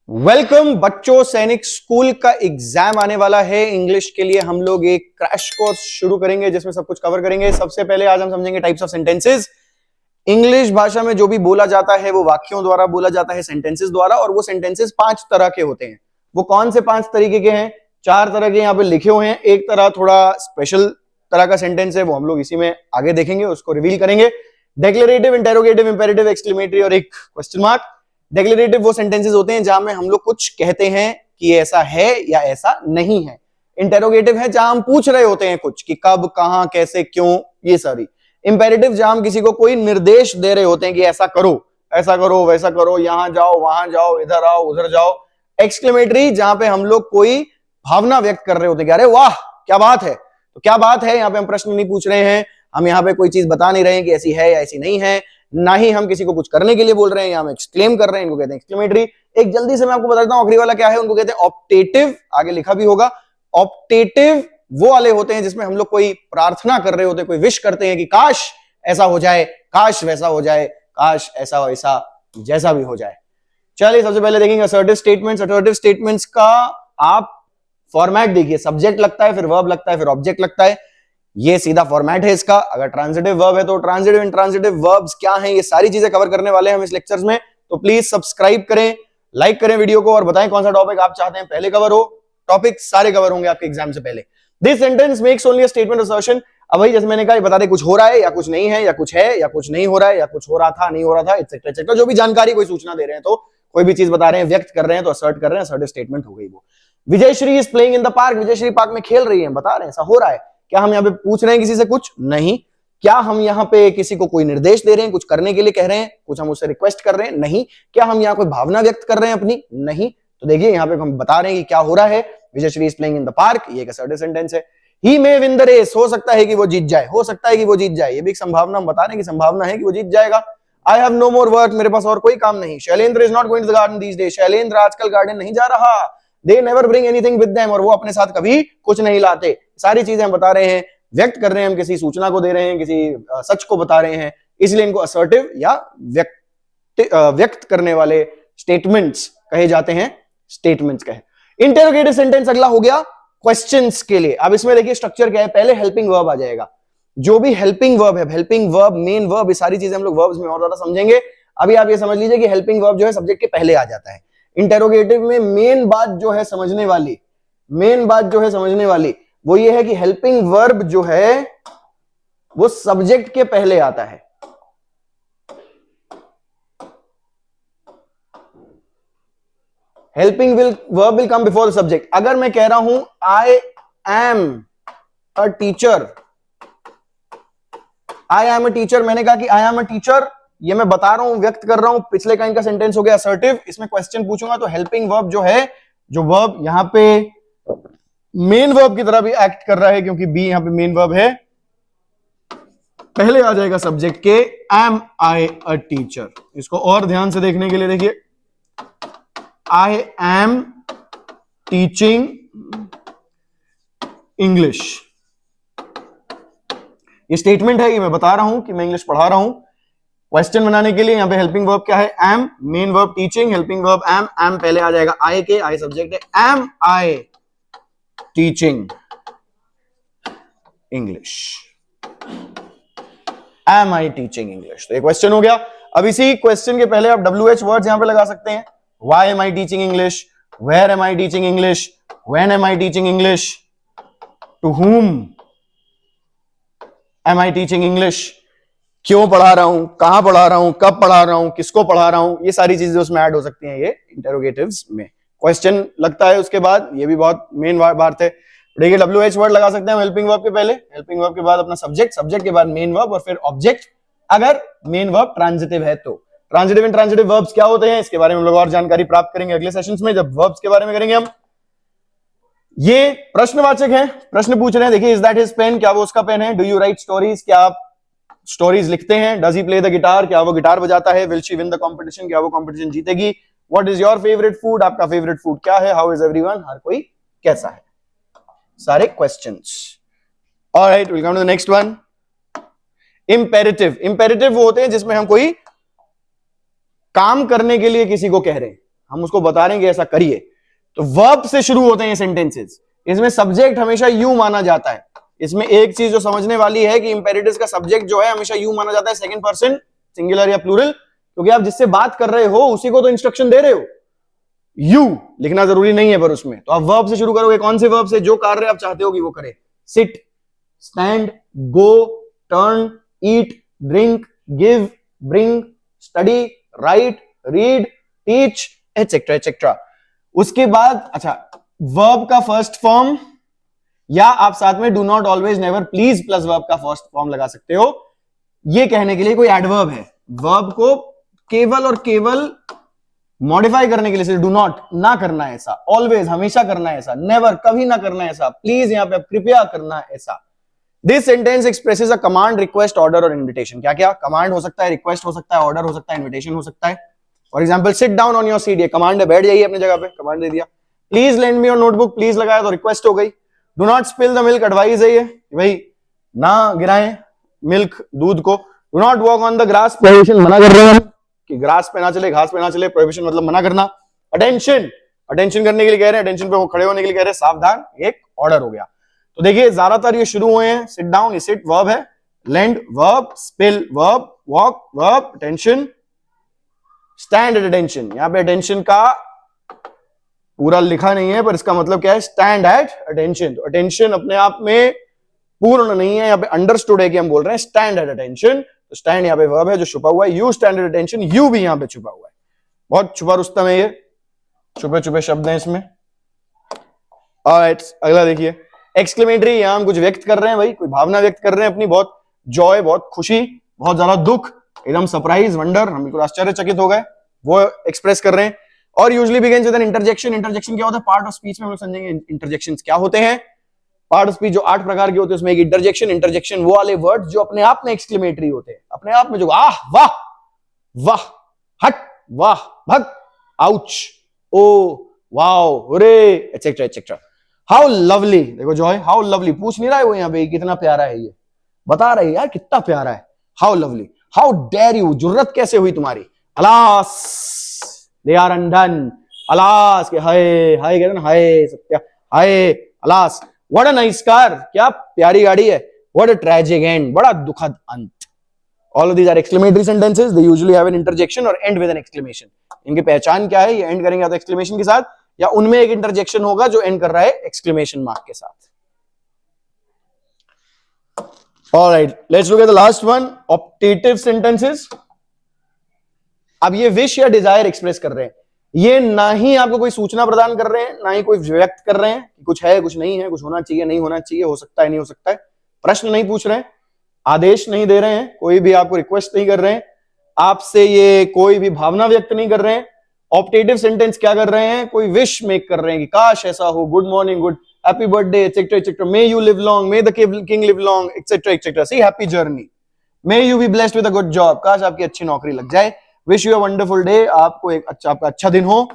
Welcome बच्चों, सैनिक school का एग्जाम आने वाला है। इंग्लिश के लिए हम लोग एक क्रैश कोर्स शुरू करेंगे जिसमें सब कुछ कवर करेंगे। सबसे पहले आज हम समझेंगे टाइप्स ऑफ सेंटेंसेस। इंग्लिश भाषा में जो भी बोला जाता है वो वाक्यों द्वारा बोला जाता है, सेंटेंसेस द्वारा, और वो सेंटेंसेस 5 तरह के होते हैं। वो कौन से 5 तरीके के हैं? 4 तरह के यहाँ पे लिखे हुए हैं। एक तरह थोड़ा स्पेशल तरह का सेंटेंस है, वो हम लोग इसी में आगे देखेंगे, उसको रिवील करेंगे। डिक्लेरेटिव, इंटेरोगेटिव, इंपेरेटिव, एक्सक्लेमेटरी और एक क्वेश्चन मार्क। डिक्लेरेटिव वो सेंटेंसेस होते हैं जहां में हम लोग कुछ कहते हैं कि ये ऐसा है या ऐसा नहीं है। इंटेरोगेटिव है जहां हम पूछ रहे होते हैं कुछ कि कब, कहां, कैसे, क्यों, ये सारी। इंपेरेटिव जहां हम किसी को कोई निर्देश दे रहे होते हैं कि ऐसा करो, वैसा करो, यहां जाओ, वहां जाओ, इधर आओ, उधर जाओ। एक्सक्लेमेटरी जहां पे हम लोग कोई भावना व्यक्त कर रहे होते हैं कि अरे वाह क्या बात है। तो क्या बात है, यहाँ पे हम प्रश्न नहीं पूछ रहे हैं, हम यहाँ पे कोई चीज बता नहीं रहे हैं कि ऐसी है या ऐसी नहीं है, ना ही हम किसी को कुछ करने के लिए बोल रहे हैं, हम एक्सक्लेम कर रहे हैं, इनको कहते हैं एक्सक्लेमेटरी। एक जल्दी से मैं आपको बता देता हूं आखिरी वाला क्या है, उनको कहते हैं ऑप्टेटिव। आगे लिखा भी होगा। ऑप्टेटिव वो वाले होते हैं जिसमें हम लोग कोई प्रार्थना कर रहे होते हैं, कोई विश करते हैं कि काश ऐसा हो जाए, काश वैसा हो जाए, काश ऐसा वैसा जैसा भी हो जाए। चलिए सबसे पहले देखेंगे असर्टिव स्टेटमेंट्स। असर्टिव स्टेटमेंट्स का आप फॉर्मेट देखिए, सब्जेक्ट लगता है, फिर वर्ब लगता है, फिर ऑब्जेक्ट लगता है। ये सीधा फॉर्मेट है इसका। अगर ट्रांजिटिव वर्ब है तो ट्रांजिटिव, इंट्रांजिटिव वर्ब्स क्या हैं, ये सारी चीजें कवर करने वाले हैं हम इस लेक्चर्स में। तो प्लीज सब्सक्राइब करें, लाइक करें वीडियो को, और बताएं कौन सा टॉपिक आप चाहते हैं पहले कवर हो। टॉपिक सारे कवर होंगे आपके एग्जाम से पहले। This sentence makes only a statement assertion. अब भाई जैसे मैंने कहा, बता दे कुछ हो रहा है या कुछ नहीं है, या कुछ है या कुछ नहीं हो रहा है, या कुछ हो रहा था नहीं हो रहा था, एक्सेट्रा एक्सेट्रा। जो भी जानकारी, कोई सूचना दे रहे हैं, तो कोई भी चीज बता रहे हैं, व्यक्त कर रहे हैं, तो असर्ट कर रहे हैं, असर्टिव स्टेटमेंट हो गई वो। Vijayshree is playing in the park. Vijayshree park में खेल रही है, बता रहे हैं ऐसा हो रहा है। क्या हम यहाँ पे पूछ रहे हैं किसी से कुछ? नहीं। क्या हम यहाँ पे किसी को कोई निर्देश दे रहे हैं, कुछ करने के लिए कह रहे हैं, कुछ हम उससे रिक्वेस्ट कर रहे हैं? नहीं। क्या हम यहाँ कोई भावना व्यक्त कर रहे हैं अपनी? नहीं। तो देखिए यहाँ पे हम बता रहे हैं कि क्या हो रहा है। Vijayshree is playing in the park, ये एक असर्टिव सेंटेंस है। He may win the race, हो सकता है कि वो जीत जाए, हो सकता है कि वो जीत जाए, ये भी एक संभावना, हम बता रहे हैं कि संभावना है कि वो जीत जाएगा। I have no more work, मेरे पास और कोई काम नहीं। Shailendra is not going to the garden these days, Shailendra आजकल गार्डन नहीं जा रहा। They never bring anything with them, और वो अपने साथ कभी कुछ नहीं लाते। सारी चीजें हम बता रहे हैं, व्यक्त कर रहे हैं, हम किसी सूचना को दे रहे हैं, किसी सच को बता रहे हैं, इसलिए इनको असर्टिव या व्यक्त करने वाले स्टेटमेंट्स कहे जाते हैं, स्टेटमेंट्स कहे। इंटेरोगेटिव सेंटेंस अगला हो गया क्वेश्चंस के लिए। अब इसमें देखिए स्ट्रक्चर क्या है, पहले हेल्पिंग वर्ब आ जाएगा। जो भी हेल्पिंग वर्ब है, हेल्पिंग वर्ब, मेन वर्ब, ये सारी चीजें हम लोग वर्ब्स में और ज्यादा समझेंगे। अभी आप ये समझ लीजिए कि हेल्पिंग वर्ब जो है सब्जेक्ट के पहले आ जाता है। इंटेरोगेटिव में मेन बात जो है समझने वाली, मेन बात जो है समझने वाली, वो ये है कि हेल्पिंग वर्ब जो है वो सब्जेक्ट के पहले आता है। Helping verb will come before the subject. अगर मैं कह रहा हूं I am a teacher, I am a teacher, मैंने कहा कि आई एम अ टीचर, ये मैं बता रहा हूं, व्यक्त कर रहा हूं। पिछले का इनका सेंटेंस हो गया असर्टिव। इसमें क्वेश्चन पूछूंगा तो हेल्पिंग वर्ब जो है, जो वर्ब यहां पे मेन वर्ब की तरह भी एक्ट कर रहा है, क्योंकि बी यहां पे मेन वर्ब है, पहले आ जाएगा सब्जेक्ट के एम आई अ टीचर। इसको और ध्यान से देखने के लिए देखिए, आई एम टीचिंग इंग्लिश, ये स्टेटमेंट है, ये मैं बता रहा हूं कि मैं इंग्लिश पढ़ा रहा हूं। क्वेश्चन बनाने के लिए यहां पे हेल्पिंग वर्ब क्या है? Am, main verb teaching, helping verb am, am पहले आ जाएगा आई के, आई सब्जेक्ट है, am I teaching English, am I teaching English. तो ये क्वेश्चन हो गया। अब इसी क्वेश्चन के पहले आप WH वर्ड्स यहां पे लगा सकते हैं। Why am I teaching English, where am I teaching English, when am I teaching English, to whom am I teaching English, क्यों पढ़ा रहा हूं, कहां पढ़ा रहा हूं, कब पढ़ा रहा हूं, किसको पढ़ा रहा हूं, ये सारी चीजें उसमें ऐड हो सकती हैं, ये इंटेरोगेटिव्स में। क्वेश्चन लगता है उसके बाद, ये भी बहुत मेन बात है। देखिए WH वर्ड लगा सकते हैं हेल्पिंग वर्ब के पहले, हेल्पिंग वर्ब के बाद अपना सब्जेक्ट, सब्जेक्ट के बाद मेन वर्ब, और फिर ऑब्जेक्ट, अगर मेन वर्ब ट्रांजिटिव है तो। ट्रांजिटिव एंड ट्रांजिटिव वर्ब्स क्या होते हैं, इसके बारे में हम लोग और जानकारी प्राप्त करेंगे अगले सेशंस में, जब वर्ब्स के बारे में करेंगे हम। ये प्रश्नवाचक है, प्रश्न पूछ रहे हैं। देखिए, इज दैट हिज पेन, क्या वो उसका पेन है? डू यू राइट स्टोरीज, क्या आप स्टोरीज लिखते हैं? Does he play the guitar, क्या वो गिटार बजाता है? Will she win the competition, क्या वो कंपटीशन जीतेगी? What is your favourite food, आपका फेवरेट फूड क्या है? हाउ इज एवरीवन, हर कोई कैसा है? सारे questions. Alright, will come to the next one. Imperative. Imperative वो होते हैं जिसमें हम कोई काम करने के लिए किसी को कह रहे हैं, हम उसको बता रहे हैं कि ऐसा करिए। तो वर्ब से शुरू होते हैं ये सेंटेंसेस। इसमें सब्जेक्ट हमेशा यू माना जाता है। इसमें एक चीज जो समझने वाली है कि इंपेरेटिव्स का सब्जेक्ट जो है हमेशा यू माना जाता है, सेकंड पर्सन सिंगुलर या प्लूरल, क्योंकि आप जिससे बात कर रहे हो उसी को तो इंस्ट्रक्शन दे रहे हो। यू लिखना जरूरी नहीं है पर उसमें, तो आप वर्ब से शुरू करोगे। कौन से वर्ब से? जो कार्य आप चाहते हो कि वो करे। Sit, stand, go, turn, eat, drink, give, bring, study, write, read, teach, etcetera etcetera. उसके बाद अच्छा, वर्ब का फर्स्ट फॉर्म, या आप साथ में do not, always, never, please plus verb का फर्स्ट फॉर्म लगा सकते हो। ये कहने के लिए कोई एडवर्ब है। वर्ब को केवल और केवल मॉडिफाई करने के लिए सिर्फ डू नॉट, ना करना है ऐसा, ऑलवेज हमेशा करना है ऐसा, नेवर कभी ना करना है ऐसा, प्लीज यहां पे कृपया करना है ऐसा। This sentence expresses a command, request, order और इन्विटेशन। क्या क्या? कमांड हो सकता है, रिक्वेस्ट हो सकता है, ऑर्डर हो सकता है, इन्विटेशन हो सकता है। For example, sit down on your seat, ये कमांड है, बैठ जाइए अपनी जगह पे, कमांड दे दिया। Please lend me your notebook, please लगाया तो रिक्वेस्ट हो गई। Do not spill the milk, advice है ये भाई ना गिराएं मिल्क, दूध को। Do not walk on the grass, prohibition, मना कर रहे हैं कि ग्रास पे ना चले, घास पे ना चले, प्रोहिबिशन मतलब मना करना। अटेंशन, अटेंशन करने के लिए कह रहे हैं, अटेंशन पे वो खड़े होने के लिए कह रहे हैं, सावधान, एक ऑर्डर हो गया। तो देखिए ज्यादातर ये शुरू हुए हैं सिट डाउन, ये सिट वर्ब है, lend verb, spill verb, walk verb, attention, stand at attention. यहां पे अटेंशन का पूरा लिखा नहीं है पर इसका मतलब क्या है? Stand at attention. तो अटेंशन अपने आप में पूर्ण नहीं है, यहाँ पे अंडरस्टूड है कि हम बोल रहे हैं स्टैंड एट अटेंशन। तो स्टैंड यहाँ पे वर्ब है जो छुपा हुआ है, you stand at attention, you भी यहाँ पे छुपा हुआ है, बहुत छुपा रुस्तम है ये, छुपे छुपे शब्द हैं इसमें। ऑलराइट, अगला देखिए, एक्सक्लेमेटरी। यहां हम कुछ व्यक्त कर रहे हैं भाई, कोई भावना व्यक्त कर रहे हैं अपनी, बहुत जॉय, बहुत खुशी, बहुत ज्यादा दुख, एकदम सरप्राइज, वंडर, हम बिल्कुल आश्चर्यचकित हो गए, वो एक्सप्रेस कर रहे हैं। और usually begins with an interjection. Interjection क्या होता है? पार्ट ऑफ स्पीच में हम लोग समझेंगे इंटरजेक्शंस क्या होते हैं। पार्ट ऑफ स्पीच जो 8 प्रकार के होते हैं उसमें एक इंटरजेक्शन। इंटरजेक्शन वो वाले वर्ड जो अपने आप में एक्सक्लेमेटरी होते हैं, अपने आप में जो आह, वाह, वाह, हट, वाह, भग, आउच, ओ, wow, hurray, etcetera etcetera. How lovely, देखो जॉय, हाउ लवली, पूछ नहीं रहा है वो यहाँ पे कितना प्यारा है, ये बता रहे हैं यार कितना प्यारा है। How lovely, how dare you, जुर्रत कैसे हुई तुम्हारी। Alas, they are undone, alas के हाय, हाय कहते ना, हाय सत्या, हाय alas. What a nice car, क्या प्यारी गाड़ी है। व्हाट अ ट्रेजिक एंड, बड़ा दुखद अंत। All of these are exclamatory sentences. They usually have an interjection or end with an exclamation. इनकी पहचान क्या है? ये एंड करेंगे या तो exclamation के साथ, या उनमें एक interjection होगा जो एंड कर रहा है exclamation mark के साथ। Alright, let's look at the last one, optative sentences. अब ये wish या desire express कर रहे हैं। ये ना ही आपको कोई सूचना प्रदान कर रहे हैं, ना ही कोई व्यक्त कर रहे हैं कि कुछ है, कुछ नहीं है, कुछ होना चाहिए, नहीं होना चाहिए, हो सकता है, नहीं हो सकता है। प्रश्न नहीं पूछ रहे हैं, आदेश नहीं दे रहे हैं, कोई भी आपको रिक्वेस्ट नहीं कर रहे हैं, आपसे ये कोई भी भावना व्यक्त नहीं कर रहे हैं। ऑप्टेटिव सेंटेंस क्या कर रहे हैं? कोई विश मेक कर रहे हैं कि काश ऐसा हो, good morning, good happy birthday, etcetera etcetera, may you live long, may the king live long, etcetera etcetera, see happy journey, may you be blessed with a good job, काश आपकी अच्छी नौकरी लग जाए, wish you a wonderful day, आपको एक अच्छा, आपका अच्छा दिन हो,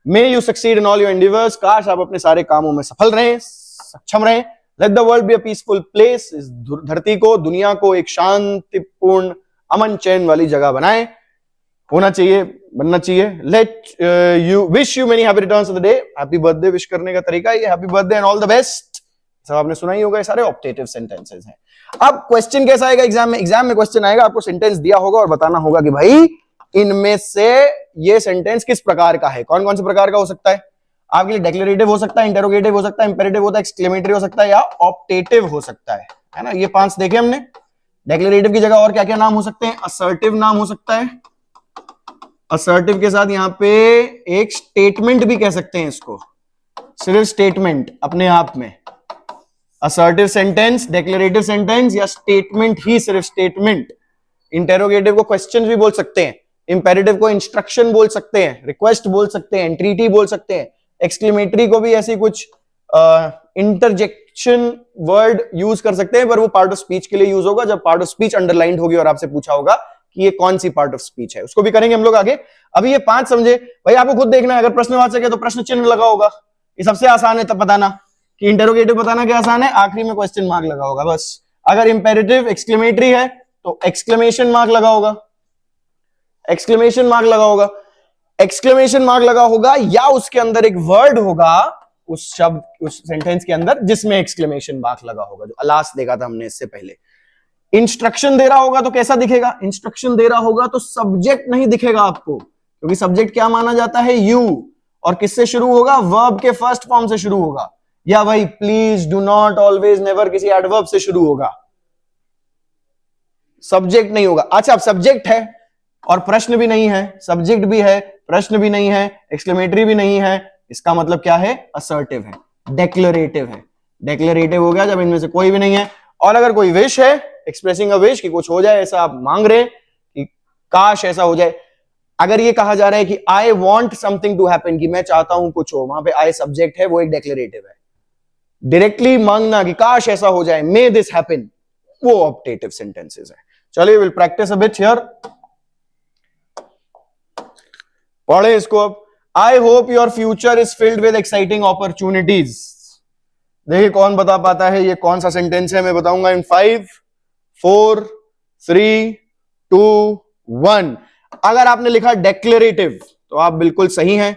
may you succeed in all your endeavours, काश आप अपने सारे कामों में सफल रहें, सक्षम रहें। Let the world be a peaceful place, इस धरती को, दुनिया को एक शांतिपूर्ण, अमन चैन वाली जगह बनाए, होना चाहिए, बनना चाहिए। Let you wish you many happy returns of the day, happy birthday wish करने का तरीका ये, happy birthday and all the best, सब आपने सुना ही होगा, ये सारे ऑप्टेटिव सेंटेंसेस हैं। अब क्वेश्चन कैसा आएगा एग्जाम में? एग्जाम में क्वेश्चन आएगा, आपको सेंटेंस दिया होगा और बताना होगा कि भाई इनमें से ये सेंटेंस किस प्रकार का है, कौन कौन से प्रकार का हो सकता है। आपके लिए डेक्लेरेटिव हो सकता है, इंटेरोगेटिव हो सकता है, इंपेरेटिव होता है, एक्सक्लेमेटरी हो सकता है, या ऑप्टेटिव हो सकता है ना। ये 5 देखे हमने। डेक्लेरेटिव की जगह और क्या क्या नाम हो सकते हैं? असर्टिव नाम हो सकता है, असर्टिव के साथ यहां पे एक स्टेटमेंट भी कह सकते हैं इसको, सिर्फ स्टेटमेंट अपने आप में, असर्टिव सेंटेंस, डेक्लेरेटिव सेंटेंस, या स्टेटमेंट ही, सिर्फ स्टेटमेंट। इंटेरोगेटिव को क्वेश्चन भी बोल सकते हैं, इंपेरेटिव को इंस्ट्रक्शन बोल सकते हैं, रिक्वेस्ट बोल सकते हैं, एंट्रीटी बोल सकते हैं, एक्सक्लेमेटरी को भी ऐसी कुछ इंटरजेक्शन वर्ड यूज कर सकते हैं, पर वो पार्ट ऑफ स्पीच के लिए यूज होगा जब पार्ट ऑफ स्पीच अंडरलाइंड होगी और आपसे पूछा होगा कि ये कौन सी पार्ट ऑफ स्पीच है, उसको भी करेंगे हम लोग आगे। अभी ये 5 समझे भाई, आपको खुद देखना है, अगर प्रश्नवाचक है तो प्रश्न चिन्ह लगा होगा, ये सबसे आसान है तब बताना कि इंटेरोगेटिव बताना क्या आसान है, आखिरी में क्वेश्चन मार्क लगा होगा बस। अगर इंपेरेटिव एक्सक्लेमेटरी है तो एक्सक्लेमेशन मार्क लगा होगा, एक्सक्लेमेशन मार्क लगा होगा। एक्सक्लेमेशन मार्क लगा होगा या उसके अंदर एक वर्ड होगा उस शब्द उस सेंटेंस के अंदर जिसमें एक्सक्लेमेशन मार्क लगा होगा, जो अलास देखा था हमने इससे पहले। इंस्ट्रक्शन दे रहा होगा तो कैसा दिखेगा? इंस्ट्रक्शन दे रहा होगा तो सब्जेक्ट नहीं दिखेगा आपको, क्योंकि सब्जेक्ट क्या माना जाता है? यू। और किससे शुरू होगा? वर्ब के फर्स्ट फॉर्म से शुरू होगा, या भाई please, do not, always, never किसी एडवर्ब से शुरू होगा, सब्जेक्ट नहीं होगा। अच्छा, अब सब्जेक्ट है और प्रश्न भी नहीं है, सब्जेक्ट भी है, प्रश्न भी नहीं है, एक्सक्लेमेटरी भी नहीं है, इसका मतलब क्या है? असर्टिव है, डेक्लरेटिव है। डेक्लरेटिव हो गया जब इनमें से कोई भी नहीं है। और अगर कोई विश है, एक्सप्रेसिंग अ विश, कि कुछ हो जाए ऐसा आप मांग रहे कि काश ऐसा हो जाए, अगर ये कहा जा रहा है कि I want something to happen, कि मैं चाहता हूं कुछ हो, वहां पे आई सब्जेक्ट है, वो एक डेक्लरेटिव है। डायरेक्टली मांगना कि काश ऐसा हो जाए, मे दिस हैपन, वो ऑप्टेटिव सेंटेंसेस है। चलिए will practice a bit here, पढ़े इसको अब। I hope your future is filled with exciting opportunities. देखिए कौन बता पाता है ये कौन सा सेंटेंस है? मैं बताऊंगा इन 5 4 3 2 1। अगर आपने लिखा डेक्लेरेटिव तो आप बिल्कुल सही हैं।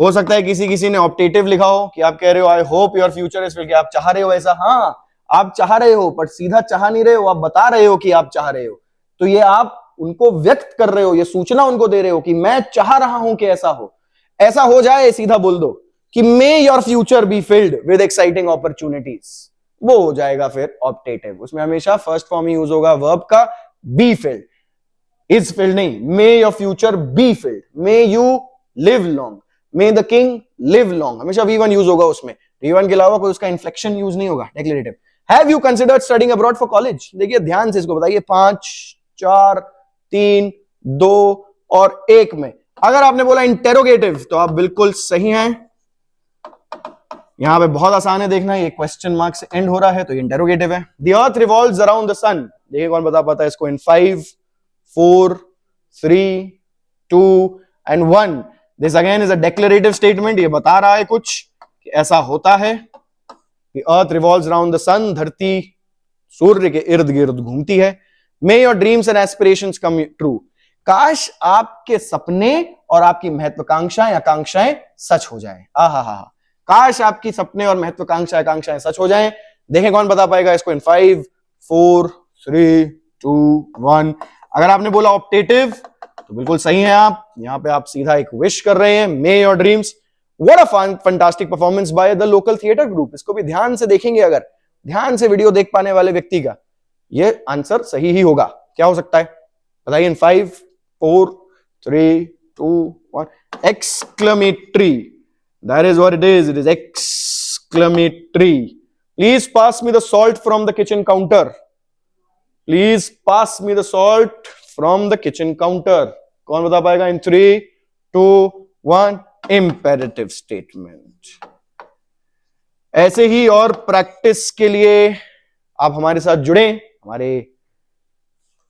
हो सकता है किसी ने ऑप्टेटिव लिखा हो कि आप कह रहे हो I hope your future is filled, आप चाह रहे हो ऐसा। हाँ, आप चाह रहे हो, पर सीधा चाह नहीं रहे हो, आप बता रहे हो कि आप चाह रहे हो, तो ये आप उनको व्यक्त कर रहे हो, ये सूचना उनको दे रहे हो कि मैं चाह रहा हूं कि ऐसा हो, ऐसा हो जाए। सीधा बोल दो कि मे your future be filled with exciting opportunities, वो हो जाएगा फिर ऑप्टेटिव। उसमें हमेशा फर्स्ट फॉर्म ही यूज होगा वर्ब का, बी फिल्ड, इज फिल्ड नहीं। मे your future be filled, may you live long, may the king live long, हमेशा V1 यूज होगा उसमें। V1 के अलावा कोई उसका इन्फ्लेक्शन यूज नहीं होगा। Declarative. Have you considered studying abroad for college? देखिए ध्यान से इसको बताइए, 5 4 3 2 और 1 में अगर आपने बोला इंटेरोगेटिव तो आप बिल्कुल सही हैं। यहां पे बहुत आसान है देखना, ये क्वेश्चन मार्क से एंड हो रहा है तो ये इंटेरोगेटिव है। The earth revolves around the sun, देखिए कौन बता पाता है इसको? In 5 4 3 2 and 1। This again is a declarative statement, ये बता रहा है कुछ कि ऐसा होता है। The earth revolves around the sun, धरती सूर्य के इर्द गिर्द घूमती है। May your dreams and aspirations come true, काश आपके सपने और आपकी महत्वाकांक्षाएं आकांक्षाएं सच हो जाएं। आहा, काश आपकी सपने और महत्वाकांक्षाएं आकांक्षाएं सच हो जाएं। देखें कौन बता पाएगा इसको? इन 5 4 3 2 1। अगर आपने बोला ऑप्टेटिव तो बिल्कुल सही है आप। यहां पे आप सीधा एक विश कर रहे हैं, मे your dreams. What a fantastic performance by the local theatre group. इसको भी ध्यान से देखेंगे, अगर ध्यान से वीडियो देख पाने वाले व्यक्ति का ये आंसर सही ही होगा। क्या हो सकता है बताइए? इन 5 4 3 2 1। Exclamatory, that is what it is. It is exclamatory. Please pass me the salt from the kitchen counter. Please pass me the salt from the kitchen counter. कौन बता पाएगा? इन 3 2 1। imperative statement। ऐसे ही और प्रैक्टिस के लिए आप हमारे साथ जुड़े, हमारे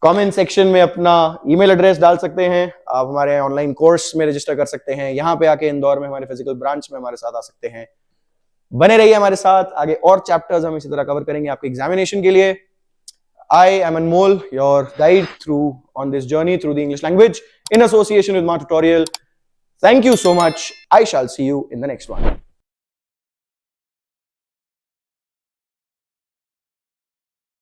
कमेंट सेक्शन में अपना ईमेल एड्रेस डाल सकते हैं, आप हमारे ऑनलाइन कोर्स में रजिस्टर कर सकते हैं, यहां पे आके इंदौर में हमारे फिजिकल ब्रांच में हमारे साथ आ सकते हैं। बने रहिए हमारे साथ, आगे और चैप्टर्स हम इसी तरह कवर करेंगे आपके एग्जामिनेशन के लिए। I am Anmol, your guide through on this journey through the English language in association with my tutorial. Thank you so much. I shall see you in the next one.